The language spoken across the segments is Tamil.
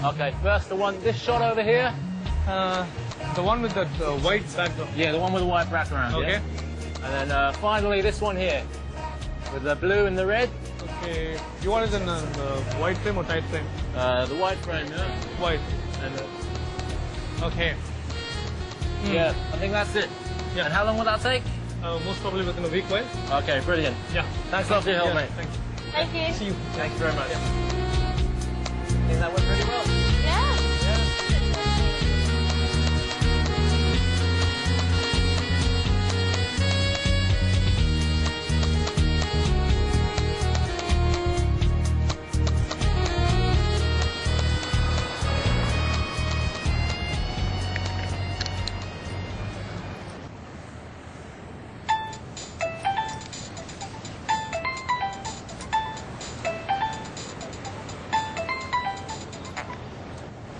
Okay, first this shot over here. The one with that white background. Yeah, the one with the white background. Okay. Yeah? And then finally this one here, with the blue and the red. Okay. You want it in white frame or tight frame? The white frame, yeah. White. And, okay. Yeah, I think that's it. Yeah. And how long will that take? Most probably within a week, right? Okay, brilliant. Yeah. Thanks a lot for your help, Yeah, mate. thank you. Thank you. See you. Thanks very much. Yeah. I think that went pretty well. Yeah.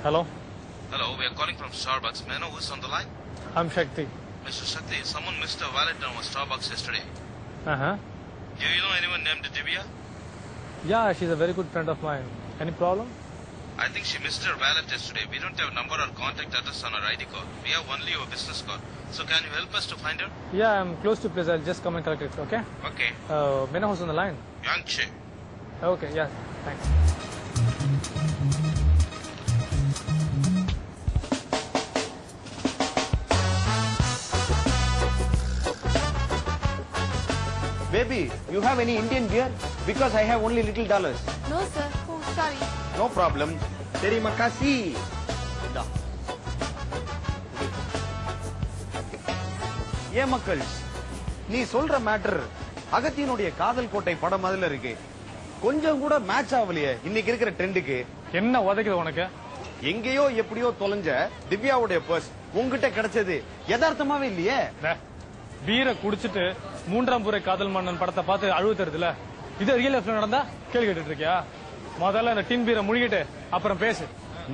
Hello. Hello, we are calling from Starbucks. May I know who's on the line? I'm Shakti. Mr. Shakti, someone missed a wallet on our Starbucks yesterday. Uh-huh. Do you know anyone named Divya? Yeah, she's a very good friend of mine. Any problem? I think she missed her wallet yesterday. We don't have number or contact address on her ID card. We have only your business card. So can you help us to find her? Yeah, I'm close to place. I'll just come and collect it, okay? Okay. May I know who's on the line? Yang Che. Okay, yeah, thanks. Baby, you have any Indian beer? Because I have only little dollars. No, sir. Oh, sorry. No problem. Terima kasih. ஏன் மக்கள் நீ சொல்ற மேட்டர் அகத்தியனுடைய காதல் கோட்டை படம் மாதிரில இருக்கு. கொஞ்சம் கூட மேட்ச் ஆகலையே இன்னைக்கு இருக்கிற ட்ரெண்டுக்கு. என்ன உதைக்குது உனக்கு? எங்கேயோ எப்படியோ தொலைஞ்ச திவ்யாவுடைய பர்ஸ் உங்ககிட்ட கிடைச்சது யதார்த்தமாவே இல்லையே. பீரை குடிச்சிட்டு மூன்றாம் புரை காதல் மன்னன் படத்தை பார்த்து அழுவு தருதுல, இது ரியல் லைஃப்ல நடந்தா கேள்வி கேட்டுட்டு இருக்கியா? முதல்ல அந்த டின் பீரை முழுகிட்டு அப்புறம் பேசு.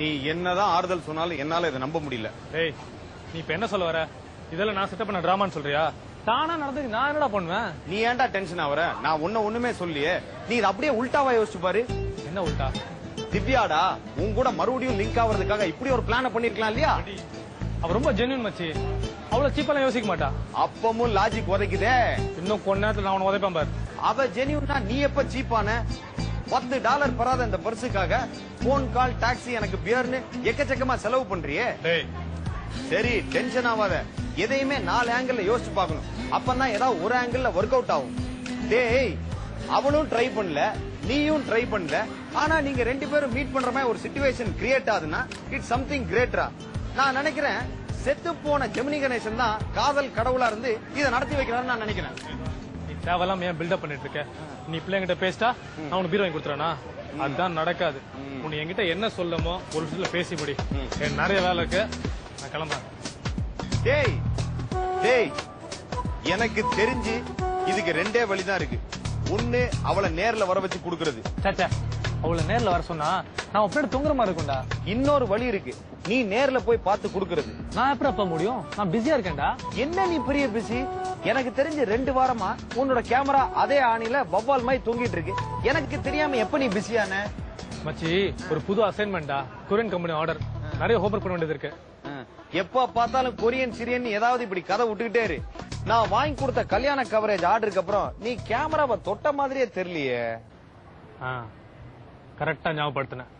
நீ என்னதான் ஆறுதல் சொன்னாலும் என்னால இதை நம்ப முடியல. ஏய், நீ இப்ப என்ன சொல்ல வர? இதெல்லாம் நான் செட்டப் பண்ண டிராமான்னு சொல்றியா? தானா நடந்துக்கு நான் என்னடா பண்ணுவேன்? நீ ஏன்டா டென்ஷன் ஆவற? நான் ஒண்ணுமே சொல்லியே. நீ இதை அப்படியே உல்டாவா யோசிச்சு பாரு. என்ன உல்டா? திவ்யாடா உன் கூட மறுபடியும் லிங்க் ஆவறதுக்காக இப்படி ஒரு பிளான பண்ணிருக்கலாம் இல்லையா? அவ ரொம்ப ஜென்யூன் மச்சி. அவ்வளவு சீப்பெல்லாம் யோசிக்க மாட்டா. அப்பமும் லாஜிக் உதைக்குதே. இன்னும் கொஞ்ச நேரத்துல நான் உன்னை உதைப்பேன் பாரு. அவ ஜென்யூன்னா நீ எப்ப சீப்பான? $10 பெறாத இந்த பர்சுக்காக போன் கால் டாக்ஸி எனக்கு பியர்னு எக்கச்சக்கமா செலவு பண்றியே. டேய் சரி டென்ஷன் ஆகாத. எதையுமே 4 ஆங்கிள் யோசிச்சு பார்க்கணும். அப்பதான் ஏதாவது ஒரு ஆங்கிள் ஒர்க் அவுட் ஆகும். டேய் அவளும் ட்ரை பண்ணல, நீயும் ட்ரை பண்ணல. ஆனா நீங்க ரெண்டு பேரும் மீட் பண்ற மாதிரி ஒரு சிச்சுவேஷன் கிரியேட் ஆகுதுன்னா இட்ஸ் சம்திங் கிரேட்டரா. நான் நினைக்கிறேன் செத்து போன ஜெமினி கணேசன் தான் காதல் கடவுளா இருந்து இதை நடத்தி வைக்கிறான்னு நான் நினைக்கிறேன். நீ தேவையில்லாம ஏன் பில்டப் பண்ணிட்டு இருக்க? நீ பிள்ளைங்கிட்ட பேசிட்டா நான் உனக்கு பீரோ வாங்கி கொடுத்துறானா? அதுதான் நடக்காது. உன்னை என்கிட்ட என்ன சொல்லமோ ஒரு விஷயத்துல பேசி முடி. எனக்கு நிறைய வேலை இருக்கு, நான் கிளம்புறேன். டேய் டேய் எனக்கு தெரிஞ்சு இதுக்கு ரெண்டே வழிதான் இருக்கு. ஒண்ணு அவளை நேர்ல வர வச்சு குடுக்கறது. சாச்சா அவளை நேர்ல வர சொன்னா நான் அப்படியே தொங்குற மாதிரி இருக்கும்டா. இன்னொரு வழி இருக்கு, நீ நேர்ல போய் பார்த்து குடுக்கறது. நான் எப்படி அப்ப முடியும்? நான் பிஸியா இருக்கேன்டா. என்ன நீ பெரிய பிஸி? எனக்கு தெரிஞ்சு 2 வாரமா உன்னோட கேமரா அதே ஆணில வவ்வால் மாதிரி தொங்கிட்டு இருக்கு. எனக்கு தெரியாம எப்ப நீ பிஸியான? மச்சி ஒரு புது அசைன்மெண்டா, கொரியன் கம்பெனி ஆர்டர், நிறைய ஹோம்ஒர்க் பண்ண வேண்டியது இருக்கு. எப்ப பார்த்தாலும் கொரியன் சிரியன் ஏதாவது இப்படி கதை விட்டுக்கிட்டே இரு. நான் வாங்கி கொடுத்த கல்யாண கவரேஜ் ஆர்டருக்கு அப்புறம் நீ கேமராவை தொட்ட மாதிரியே தெரியலையே. கரெக்டா ஞாபகப்படுத்தினேன்.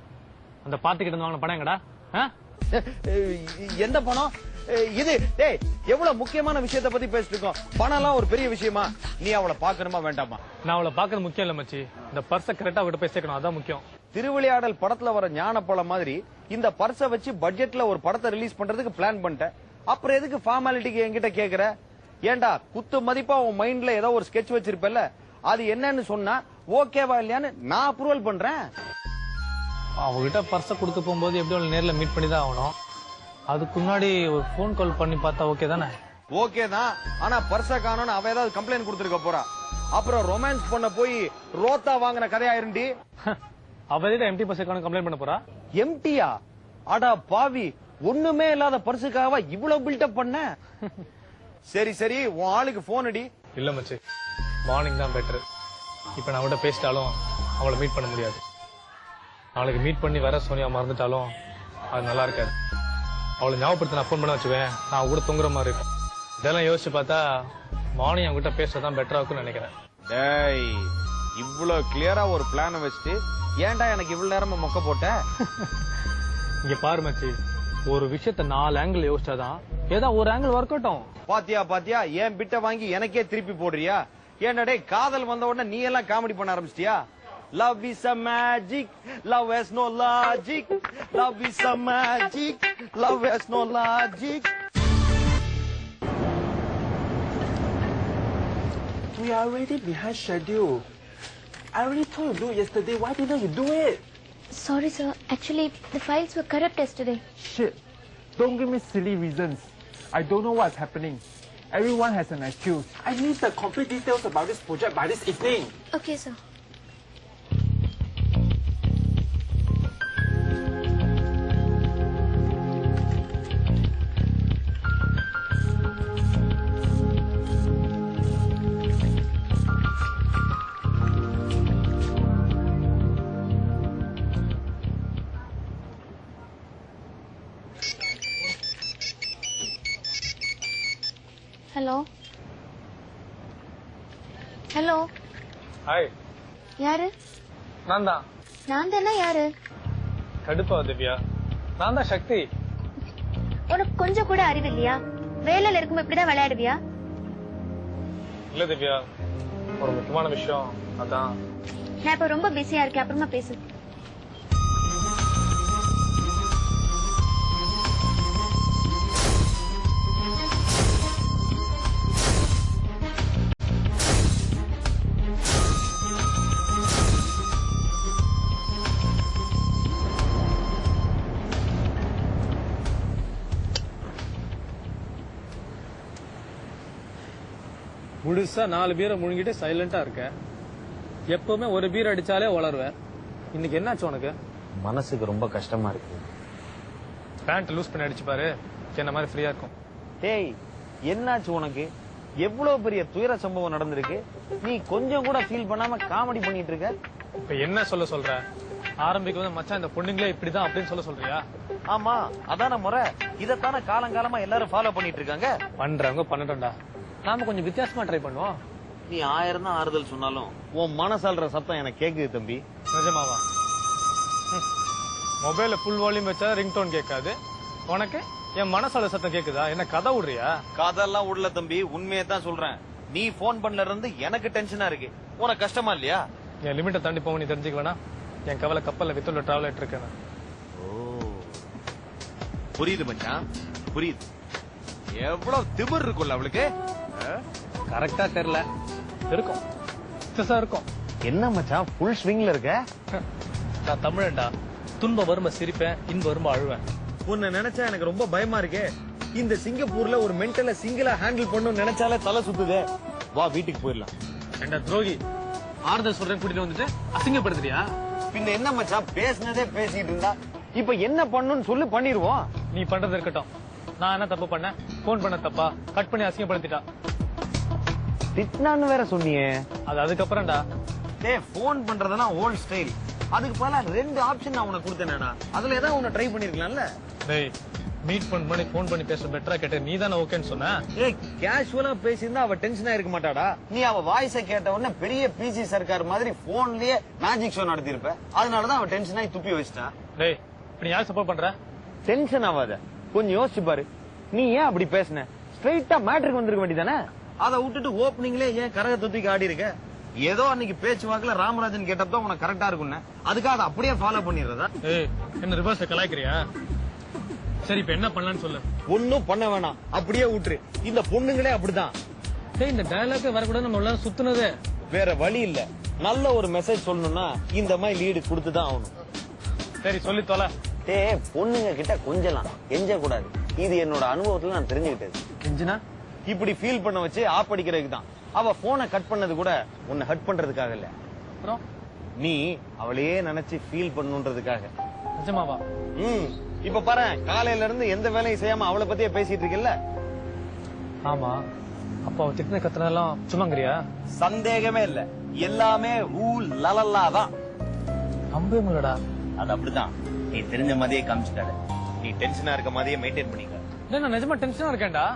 அந்த பாத்துக்கிட்டு இருந்து வாங்கின படம் எங்கடா? எந்த பணம் இது? டேய் எவ்வளவு முக்கியமான விஷயத்த பத்தி பேசிட்டு இருக்கோம். பணம் எல்லாம் ஒரு பெரிய விஷயமா? நீ அவளை பாக்கணுமா வேண்டாமா? நான் அவளை பாக்குறது முக்கியம் இல்ல மச்சி, இந்த பர்ஸ கரெக்டா அவகிட்ட போய் சேர்க்கணும், அதான் முக்கியம். திருவிளையாடல் படத்துல வர ஞான பழம் மாதிரி இந்த பர்ஸ வச்சு பட்ஜெட்ல ஒரு படத்தை ரிலீஸ் பண்றதுக்கு பிளான் பண்ணிட்டேன். அப்புறம் எதுக்கு ஃபார்மாலிட்டிக்கு என்கிட்ட கேக்குற? ஏண்டா குத்து மதிப்பா உன் மைண்ட்ல ஏதோ ஒரு ஸ்கெட்ச் வச்சிருப்பல, அது என்னன்னு சொன்னா ஓகேவா இல்லையான்னு நான் அப்ரூவல் பண்றேன். அவகிட்ட பர்ஸ கொடுக்க போகும்போது எப்படி நேர்ல மீட் பண்ணி தான் ஆகணும். அதுக்கு முன்னாடி ஒரு போன் கால் பண்ணி பார்த்தா ஓகே தானே? ஓகே தான். ஆனா பர்ஸ காணோன்னு அவ ஏதாவது கம்ப்ளைண்ட் கொடுத்துருக்க போறா. அப்புறம் ரொமான்ஸ் பண்ண போய் ரோத்தா வாங்கின கதையாயிருண்டி. அவ எம்டி பர்ஸ் காணோம் கம்ப்ளைண்ட் பண்ண போறா? எம்டியா? அடா பாவி, ஒண்ணுமே இல்லாத பர்சுக்காக இவ்வளவு பில்டப் பண்ண? சரி சரி உன் ஆளுக்கு போன் அடி. இல்ல மச்சி, மார்னிங் தான் பெட்டர். இப்ப நான் அவட பேசிட்டாலும் அவளை மீட் பண்ண முடியாது. நாளைக்கு மீட் பண்ணி வர சோனியா மறந்துட்டாலும் அது நல்லா இருக்காது. அவளை ஞாபகப்படுத்த நான் ஃபோன் பண்ண வச்சுவேன், நான் கூட தொங்குற மாதிரி இருக்கும். இதெல்லாம் யோசிச்சு பார்த்தா மார்னிங் அவங்ககிட்ட பேசுறதான் பெட்டரா இருக்கும்னு நினைக்கிறேன். டேய், இவ்வளவு கிளியரா ஒரு பிளான வச்சுட்டு ஏன்டா எனக்கு இவ்வளவு நேரமா மொக்க போட்ட? இங்க பாரு மச்சி, ஒரு விஷயத்த 4 ஆங்கிள் யோசிச்சாதான் ஏதா ஒரு ஆங்கிள் ஒர்க் அவுட் ஆகும். பாத்தியா ஏன் பிட்ட வாங்கி எனக்கே திருப்பி போடுறியா? ஏன்டா டேய், காதல் வந்த உடனே நீ எல்லாம் காமெடி பண்ண ஆரம்பிச்சிட்டியா? Love is a magic, love has no logic. Love is a magic, love has no logic. We are already behind schedule. I already told you to do it yesterday. Why didn't you do it? Sorry, sir. Actually, the files were corrupt yesterday. Shit. Don't give me silly reasons. I don't know what's happening. Everyone has an excuse. I need the complete details about this project by this evening. Okay, sir. Hello hello. Hi. யாரு? நான் தான். நான் தானே? யாரு? கடுப்பா திவ்யா, நான் தான் சக்தி. உனக்கு கொஞ்சம் கூட அறிவு இல்லையா? வேலையில இருக்கும்போது இப்படிதான் விளையாடுவியா? இல்ல திவ்யா, ஒரு முக்கியமான விஷயம் அதான். நான் இப்ப ரொம்ப பிஸியா இருக்கேன், அப்புறமா பேசு. முழுசா 4 பீரை முழுங்கிட்டு சைலண்டா இருக்க. எப்பவுமே ஒரு பீர் அடிச்சாலே வளருவேன். இன்னைக்கு என்னாச்சு உனக்கு? மனசுக்கு ரொம்ப கஷ்டமா இருக்கு. பேண்ட் லூஸ் பண்ணி அடிச்சு பாரு, என்ன மாதிரி ஃப்ரீயா இருக்கும். டேய், என்னாச்சு உனக்கு? எவ்வளவு பெரிய துயர சம்பவம் நடந்திருக்கு, நீ கொஞ்சம் கூட ஃபீல் பண்ணாம காமெடி பண்ணிட்டு இருக்க. இப்ப என்ன சொல்ற? ஆரம்பிக்கும் போது மச்சான் இந்த பொண்ணுங்களே இப்படிதான் அப்படின்னு சொல்றியா? ஆமா, அதான முறை. இதத்தான காலங்காலமா எல்லாரும் ஃபாலோ பண்ணிட்டு இருக்காங்க. பண்றவங்க பண்ணட்டோம்டா, நாம கொஞ்சம் வித்தியாசமா ட்ரை பண்ணுவோம். நீ 1000 தான் ஆறுதல் சொன்னாலும் உன் மனசால்ற சத்தம் எனக்கு கேக்குது தம்பி. நிஜமாவா? மொபைல்ல ஃபுல் வால்யூம் வச்சா ரிங்டோன் கேட்காது, உனக்கு என் மனசால சத்தம் கேக்குதா? என்ன கதை விடுறியா? காதெல்லாம் விடல தம்பி, உண்மையை தான் சொல்றேன். நீ போன் பண்ணல இருந்து எனக்கு டென்ஷனா இருக்கு. உனக்கு கஷ்டமா இல்லையா? என் லிமிட்டை தாண்டி போக நீ தெரிஞ்சுக்க வேணா. என் கவலை கப்பல்ல வித்துல டிராவல் ஆயிட்டு இருக்கேன். புரியுது மச்சான், புரியுது. எவ்வளவு திமிர் இருக்குல்ல அவளுக்கு. கரெக்டா தெரியல, இருக்கும் இருக்கும். என்ன மச்சான் ஃபுல் ஸ்விங்ல இருக்க? நான் தமிழன்டா, துன்ப வரும்ப சிரிப்பேன், இன்ப வரும்ப அழுவேன். உன்னை நினைச்சா எனக்கு ரொம்ப பயமா இருக்கே. இந்த சிங்கப்பூர்ல ஒரு மென்டல சிங்கிளா ஹேண்டில் பண்ணணும்னு நினைச்சாலே தலை சுத்துதே. வா வீட்டுக்கு போயிடலாம். என்ன துரோகி, ஆறுதல் சொல்றேன் கூட்டிட்டு வந்துட்டு அசிங்கப்படுத்துறியா? பின்ன என்ன மச்சான், பேசினதே பேசிட்டு இருந்தா இப்ப என்ன பண்ணணும்னு சொல்லி பண்ணிருவோம். நீ பண்றது இருக்கட்டும், நான் என்ன தப்பு பண்ண? போன் பண்ண தப்பா? கட் பண்ணி அசிங்கப்படுத்திட்டா. திட்டினான்னு வேற சொன்னியே. அது அதுக்கப்புறம்டா. டேய், போன் பண்றதெல்லாம் ஓல்ட் ஸ்டைல். அதுக்கு பதிலா 2 ஆப்ஷன் நான் உனக்கு கொடுத்தேனா, அதுல ஏதாவது உன்னை ட்ரை பண்ணிருக்கலாம்ல. டேய், மீட் பண்ணி போன் பண்ணி பேச பெட்டரா கேட்ட நீ தானே ஓகேன்னு சொன்ன. ஏய், கேஷுவலா பேசியிருந்தா அவ டென்ஷனா இருக்க மாட்டாடா. நீ அவ வாய்ஸ கேட்ட உடனே பெரிய பிசி சர்க்கார் மாதிரி போன்லயே மேஜிக் ஷோ நடத்தி இருப்ப. அதனாலதான் அவ டென்ஷன் ஆகி துப்பி வச்சிட்டா. டேய், நீ யார் சப்போர்ட் பண்ற? டென்ஷன் ஆகாத, கொஞ்சம் யோசிச்சு பாரு. நீ ஏன் அப்படி பேசுன? ஸ்ட்ரைட்டா மேட்ருக்கு வந்திருக்க வேண்டியதானே. அதை விட்டுட்டு ஓப்பனிங்ல ஏன் கரகத்தை தூக்கி ஆடி இருக்க? ஏதோ அன்னைக்கு பேச்சு வாக்குல ராமராஜன் கேட்டப்பதான் உனக்கு கரெக்டா இருக்கும்னு, அதுக்காக அதை அப்படியே ஃபாலோ பண்ணிடுறதா? ஏய், என்ன ரிவர்ஸ் கலாய்க்கிறியா? சரி, இப்ப என்ன பண்ணலாம்னு சொல்லு. ஒன்னும் பண்ண வேணாம், அப்படியே விட்டுரு. இந்த பொண்ணுங்களே அப்படிதான். டேய், இந்த டயலாக் வரக்கூடாது, நம்ம எல்லாரும் சுத்துனதே. வேற வழி இல்ல. நல்ல ஒரு மெசேஜ் சொல்லணும்னா இந்த மாதிரி லீடு கொடுத்துதான் ஆகணும். சரி, சொல்லி தொலை. டேய், பொண்ணுங்க கிட்ட கொஞ்சலாம் எஞ்ச கூடாது. இது என்னோட அனுபவத்துல நான் தெரிஞ்சுக்கிட்டது. இன்ஜினா இப்படி ஃபீல் பண்ண வச்சு ஆப் அடிக்கிறதுக்கு தான். அவ போனை கட் பண்ணது கூட உன்னை ஹர்ட் பண்றதுக்காக இல்ல. அப்புறம் நீ அவளையே நினைச்சு ஃபீல் பண்ணுன்றதுக்காக. நிஜமாவா? இப்ப பாரு, காலையில இருந்து எந்த வேலையும் செய்யாம அவளை பத்தியே பேசிட்டு இருக்கல. ஆமா, அப்ப அவ திட்டின கத்துனதெல்லாம் சும்மாங்கிறியா? சந்தேகமே இல்ல, எல்லாமே ஊ லலல்லா தான். நம்பவே முடியலடா. அது அப்படிதான். நீ தெரிஞ்ச மாதிரியே காமிச்சுக்காத. நீ டென்ஷனா இருக்க மாதிரியே மெயின்டைன் பண்ணிக்க. நான் நிஜமா டென்ஷனா இருக்கேன்டா.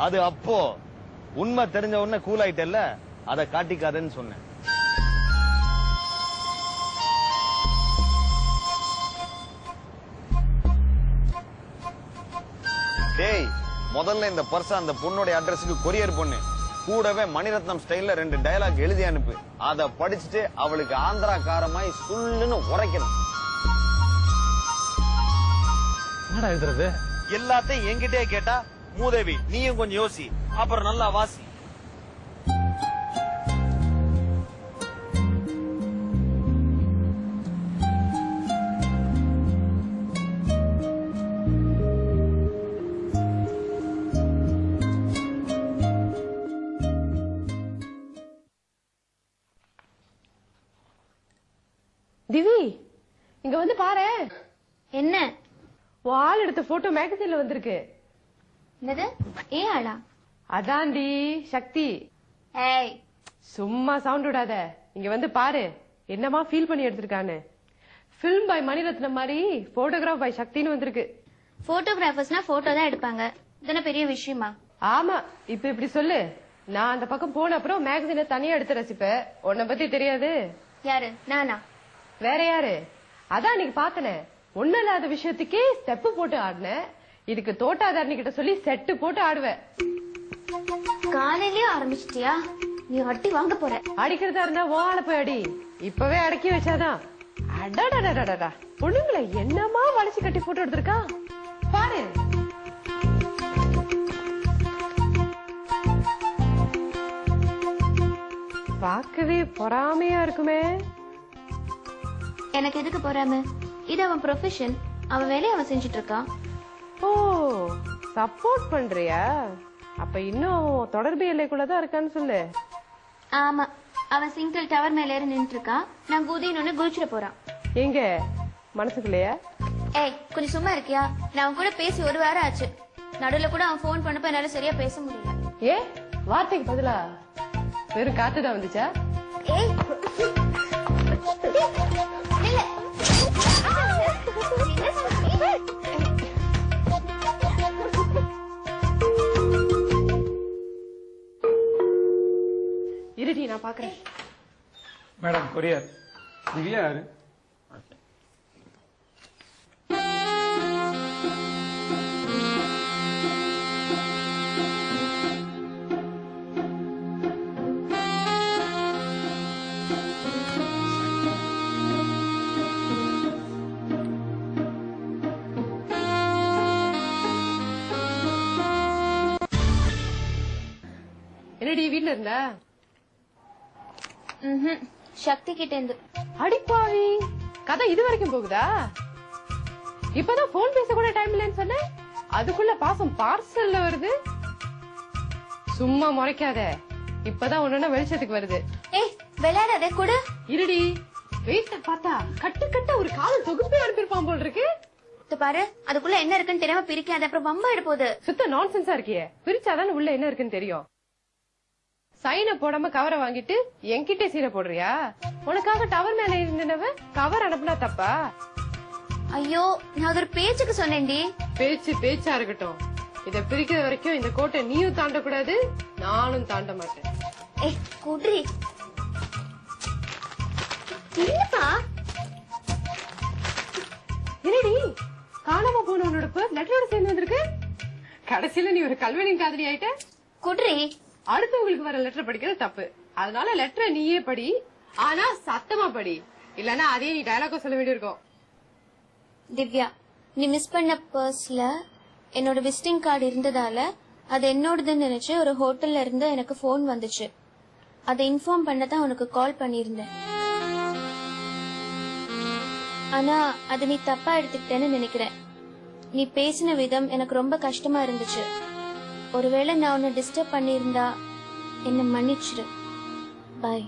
அது அப்போ உண்மை தெரிஞ்ச உடனே கூல் ஆயிட்டல்ல, அதை காட்டிக்காதன்னு சொன்னேன். டேய், முதல்ல இந்த பர்ஸ் அந்த பொண்ணோட அட்ரஸுக்கு கொரியர் பண்ணு. கூடவே மணிரத்னம் ஸ்டைல்ல 2 டயலாக் எழுதி அனுப்பு. அத படிச்சுட்டு அவளுக்கு ஆந்திரா காரமாய் சுள்ளுன்னு உரைக்கணும். என்னடா எழுதுறது? எல்லாத்தையும் என்கிட்டே கேட்டா மூதேவி நீயும் கொஞ்சம் யோசி, அப்புறம் நல்லா வாசி. திவி, இங்க வந்து பாரு. என்ன? ஆள் எடுத்த போட்டோ மேகசின்ல வந்திருக்கு. என்னது? ஏன் ஆளா? அதாண்டி சக்தி. ஏய், சும்மா சவுண்ட் விடாத. இங்க வந்து பாரு என்னமா ஃபீல் பண்ணி எடுத்திருக்கான்னு. பிலிம் பை மணிரத்னம் மாதிரி போட்டோகிராஃப் பை சக்தின்னு வந்திருக்கு. போட்டோகிராஃபர்ஸ்னா போட்டோ தான் எடுப்பாங்க. இதென்ன பெரிய விஷயமா? ஆமா, இப்ப இப்படி சொல்லு. நான் அந்த பக்கம் போன அப்புறம் மேகசினை தனியா எடுத்து ரசிப்பேன். உன்னை பத்தி தெரியாது. யாரு? நானா? வேற யாரு? அதான் இன்னைக்கு பாத்தனே, ஒண்ணு இல்லாத விஷயத்துக்கே ஸ்டெப் போட்டு ஆடின. இதுக்கு தோட்டாதாரணி கிட்ட சொல்லி செட்டு போட்டு ஆடுவேன். காலையிலயே ஆரம்பிச்சிட்டியா? நீ அடி வாங்க போற. அடிக்கிறதா இருந்தா வாழ போய் அடி. இப்பவே அடக்கி வச்சாதான். அடடடடடா, பொண்ணுங்களை என்னமா வளைச்சு கட்டி போட்டு எடுத்திருக்கா பாரு. பார்க்கவே பொறாமையா இருக்குமே. எனக்கு எதுக்கு போறாம? இது அவன் ப்ரொஃபஷன். அவன் வேலையை அவன் செஞ்சுட்டு இருக்கான். ஓ, சப்போர்ட் பண்றியா? அப்ப இன்னும் தொடர்பு எல்லைக்குள்ளதான் இருக்கான்னு சொல்லு. ஆமா, அவன் சிங்கிள் டவர் மேல ஏறி நின்று இருக்கான். நான் குதின்னு குதிச்சிட போறான். எங்க மனசுக்குள்ளயா? ஏய், கொஞ்சம் சும்மா இருக்கியா? நான் அவன் கூட பேசி 1 வாரம் ஆச்சு. நடுவுல கூட அவன் போன் பண்ணப்ப என்னால சரியா பேச முடியல. ஏ, வார்த்தைக்கு பதிலா வெறும் காத்துதான் வந்துச்சா? ஏய், இல்ல. இருடி, நான் பாக்குறேன். Madam courier. திவ்யா யாரு? என்னடி வீட்டுல இருந்த? சக்தி கிட்ட இருந்து. அடிப்பாவி, கதை இது வரைக்கும் போகுதா? இப்பதான் போன் பேச கூட டைம் இல்லைன்னு சொன்ன, அதுக்குள்ள பாசம் பார்சல்ல வருது. சும்மா முறைக்காத. இப்பதான் ஒண்ணு வெளிச்சத்துக்கு வருது. ஏய், விளையாடாதே கூட. இருடி, வெயிட்ட பார்த்தா கட்டு கட்ட ஒரு காலம் தொகுப்பே அனுப்பியிருப்பான் போல் இருக்கு. பாரு, அதுக்குள்ள என்ன இருக்குன்னு தெரியாம பிரிக்காத, அப்புறம் பம்பா எடுப்போது. சுத்த நான்சென்ஸா இருக்கியே. பிரிச்சாதானே உள்ள என்ன இருக்குன்னு தெரியும். சைன போடாம கவரை வாங்கிட்டு என்கிட்ட சீனை போடுறியா? உனக்காக டவர் மேல இருந்தவ கவர் அனுப்புனா தப்பா? ஐயோ, நான் அது ஒரு பேச்சுக்கு சொன்னேன்டி. பேச்சு பேச்சா இருக்கட்டும். இத பிரிக்கிற வரைக்கும் இந்த கோட்டை நீயும் தாண்டக்கூடாது, நானும் தாண்ட மாட்டேன். ஏய், குட்ரி. என்னப்பா? என்னடி காணாம போன உன்னோட லெட்டரோட சேர்ந்து வந்திருக்கு. கடைசியில நீ ஒரு கல்வனின் காதலி ஆயிட்ட. குட்ரி, அடுத்தவங்களுக்கு வர லெட்டர் படிக்கிறது தப்பு. அதனால லெட்டரை நீயே படி, ஆனா சத்தமா படி. இல்லன்னா அதே நீ டயலாக சொல்ல வேண்டியிருக்கும். திவ்யா, நீ மிஸ் பண்ண பர்ஸ்ல என்னோட விசிட்டிங் கார்டு இருந்ததால அது என்னோடதுன்னு நினைச்சு ஒரு ஹோட்டல்ல இருந்து எனக்கு போன் வந்துச்சு. அதை இன்ஃபார்ம் பண்ணதான் உனக்கு கால் பண்ணிருந்தேன். ஆனா அது நீ தப்பா எடுத்துக்கிட்டேன்னு நினைக்கிறேன். நீ பேசின விதம் எனக்கு ரொம்ப கஷ்டமா இருந்துச்சு. ஒருவேளை நான் உன்னை டிஸ்டர்ப் பண்ணியிருந்தா என்ன மன்னிச்சிரு. பை.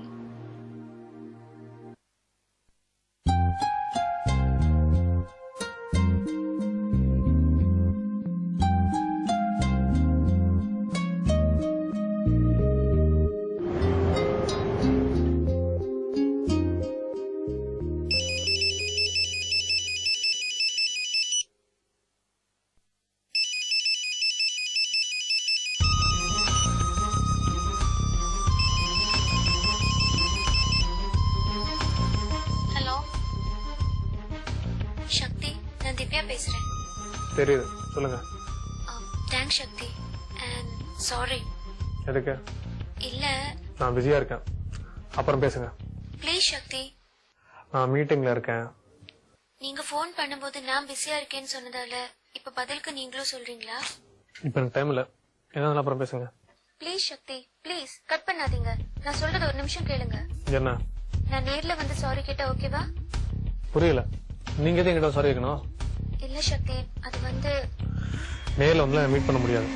தெரியுது, சொல்லுங்க. Thanks Sakthi and sorry. எதுக்கு? இல்ல நான் பிஸியா இருக்கேன், அப்புறம் பேசுங்க. ப்ளீஸ் சக்தி. நான் மீட்டிங்ல இருக்கேன். நீங்க ஃபோன் பண்ணும்போது நான் பிஸியா இருக்கேன்னு சொன்னதால இப்ப பதிலுக்கு நீங்களும் சொல்றீங்களா? இப்ப எனக்கு டைம் இல்ல, ஏதாவது அப்புறம் பேசுங்க. ப்ளீஸ் சக்தி ப்ளீஸ் கட் பண்ணாதீங்க. நான் சொல்றது ஒரு நிமிஷம் கேளுங்க. என்ன? நான் நேர்ல வந்து சாரி கேட்டா ஓகேவா? புரியல. நீங்க எதுவும் என்கிட்ட சாரி கேட்கணும்? இல்ல சக்தி, அது வந்து நேர்ல வந்து மீட் பண்ண முடியாது.